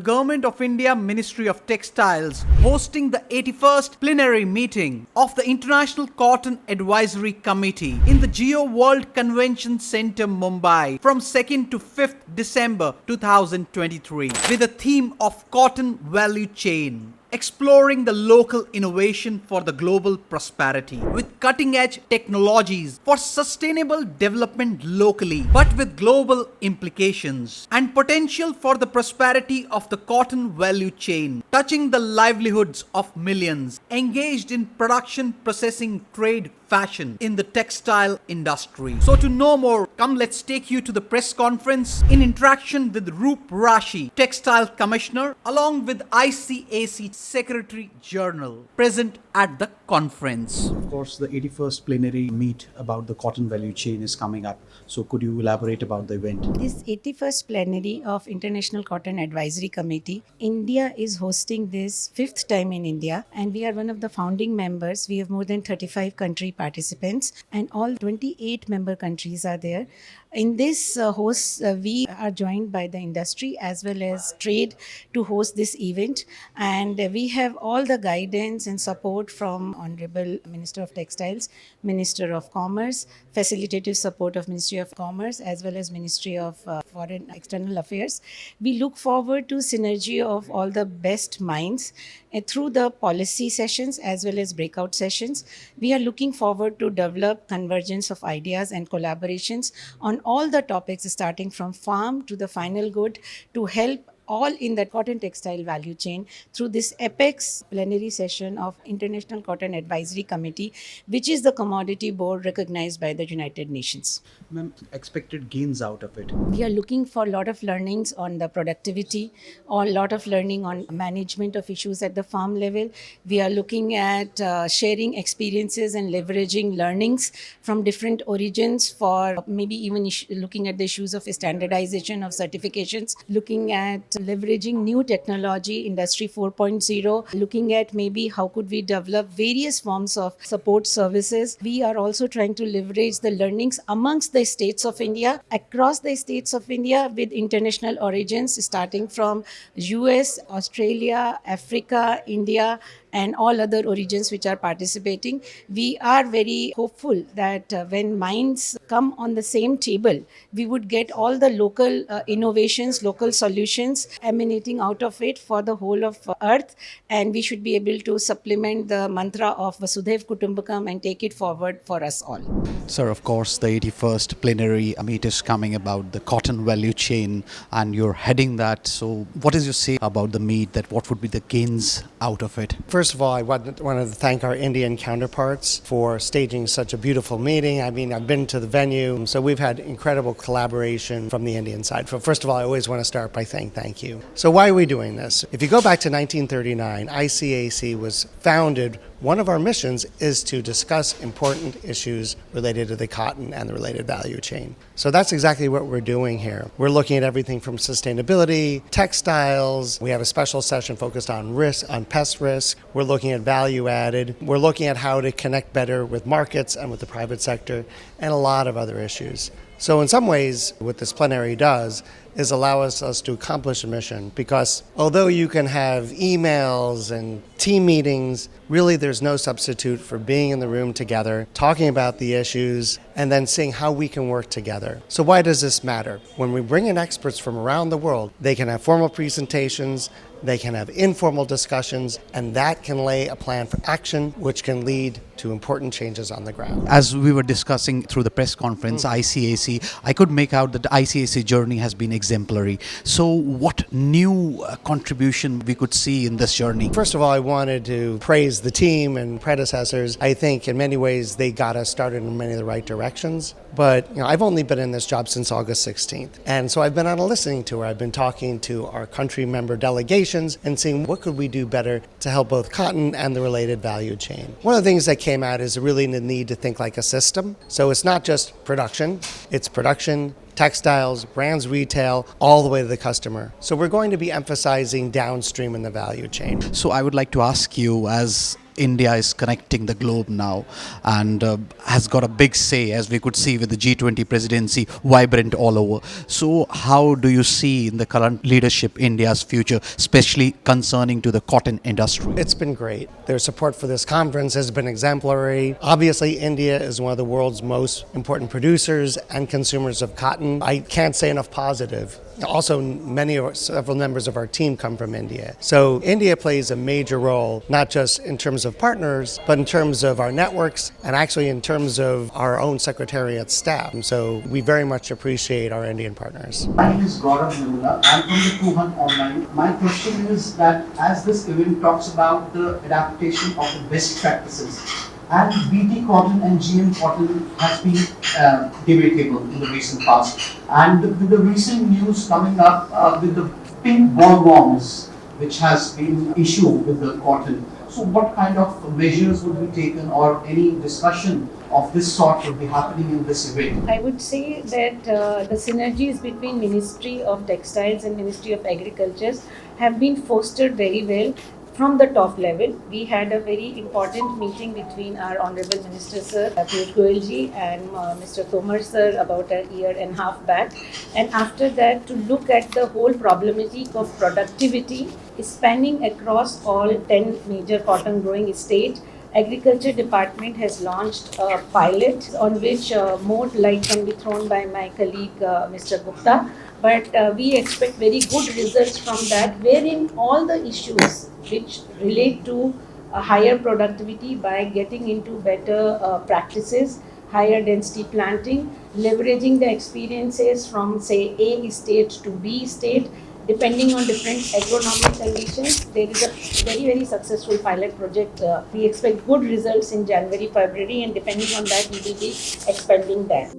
Government of India Ministry of Textiles hosting the 81st Plenary meeting of the International Cotton Advisory Committee in the Jio World Convention Centre, Mumbai from 2nd to 5th December 2023 with the theme of Cotton Value Chain, exploring the local innovation for the global prosperity with cutting-edge technologies for sustainable development locally but with global implications and potential for the prosperity of the cotton value chain, touching the livelihoods of millions engaged in production, processing, trade, fashion in the textile industry. So to know more, come let's take you to the press conference in interaction with Roop Rashi, Textile Commissioner, along with ICAC Secretary General present at the conference. Of course, the 81st plenary meet about the cotton value chain is coming up. So could you elaborate about the event? This 81st plenary of International Cotton Advisory Committee, India is hosting this 5th time in India, and we are one of the founding members. We have more than 35 country participants and all 28 member countries are there. In this we are joined by the industry as well as trade to host this event, and we have all the guidance and support from Honorable Minister of Textiles, Minister of Commerce, facilitative support of Ministry of Commerce as well as Ministry of Foreign External Affairs. We look forward to synergy of all the best minds through the policy sessions as well as breakout sessions. We are looking forward to develop convergence of ideas and collaborations on all the topics starting from farm to the final good to help all in the cotton textile value chain through this apex plenary session of International Cotton Advisory Committee, which is the commodity board recognized by the United Nations. Ma'am, expected gains out of it? We are looking for a lot of learnings on the productivity, or a lot of learning on management of issues at the farm level. We are looking at sharing experiences and leveraging learnings from different origins for maybe even looking at the issues of standardization of certifications, looking at leveraging new technology, Industry 4.0, looking at maybe how could we develop various forms of support services. We are also trying to leverage the learnings amongst the states of India, across the states of India with international origins starting from US, Australia, Africa, India, and all other origins which are participating. We are very hopeful that when minds come on the same table, we would get all the local innovations, local solutions emanating out of it for the whole of earth, and we should be able to supplement the mantra of Vasudhaiv Kutumbakam and take it forward for us all. Sir, of course, the 81st plenary meet is coming about the cotton value chain and you're heading that. So what is your say about the meet, that what would be the gains out of it? First of all, I want to thank our Indian counterparts for staging such a beautiful meeting. I mean, I've been to the venue, so we've had incredible collaboration from the Indian side. So first of all, I always want to start by saying thank you. So why are we doing this? If you go back to 1939, ICAC was founded. One of our missions is to discuss important issues related to the cotton and the related value chain. So that's exactly what we're doing here. We're looking at everything from sustainability, textiles. We have a special session focused on risk, on pest risk. We're looking at value added. We're looking at how to connect better with markets and with the private sector and a lot of other issues. So in some ways, what this plenary does is allow us to accomplish a mission, because although you can have emails and team meetings, really there's no substitute for being in the room together, talking about the issues, and then seeing how we can work together. So why does this matter? When we bring in experts from around the world, they can have formal presentations, they can have informal discussions, and that can lay a plan for action, which can lead to important changes on the ground. As we were discussing through the press conference, ICAC, I could make out that the ICAC journey has been exemplary. So what new contribution we could see in this journey? First of all, I wanted to praise the team and predecessors. I think in many ways they got us started in many of the right directions. But I've only been in this job since August 16th. And so I've been on a listening tour. I've been talking to our country member delegations and seeing what could we do better to help both cotton and the related value chain. One of the things that came out is really the need to think like a system. So it's not just production, it's production, textiles, brands, retail, all the way to the customer. So we're going to be emphasizing downstream in the value chain. So I would like to ask you, as India is connecting the globe now and has got a big say, as we could see with the G20 presidency, vibrant all over. So how do you see in the current leadership India's future, especially concerning to the cotton industry? It's been great. Their support for this conference has been exemplary. Obviously, India is one of the world's most important producers and consumers of cotton. I can't say enough positive. Also, several members of our team come from India. So India plays a major role, not just in terms of partners, but in terms of our networks and actually in terms of our own secretariat staff. So we very much appreciate our Indian partners. My name is Gaurav Nirmala. I'm from the Kuhan Online. My question is that as this event talks about the adaptation of the best practices, and BT cotton and GM cotton has been debatable in the recent past. And with the recent news coming up with the pink bollworms, which has been issued with the cotton. So what kind of measures would be taken, or any discussion of this sort would be happening in this event? I would say that the synergies between Ministry of Textiles and Ministry of Agriculture have been fostered very well from the top level. We had a very important meeting between our Honorable Minister Sir, Piyush Goyal ji, and Mr. Tomar Sir about a year and a half back. And after that, to look at the whole problematic of productivity spanning across all 10 major cotton growing states. Agriculture Department has launched a pilot on which more light can be thrown by my colleague Mr. Gupta. But we expect very good results from that, wherein all the issues which relate to higher productivity by getting into better practices, higher density planting, leveraging the experiences from say A state to B state, depending on different agronomic conditions. There is a very successful pilot project. We expect good results in January, February, and depending on that, we will be expanding that.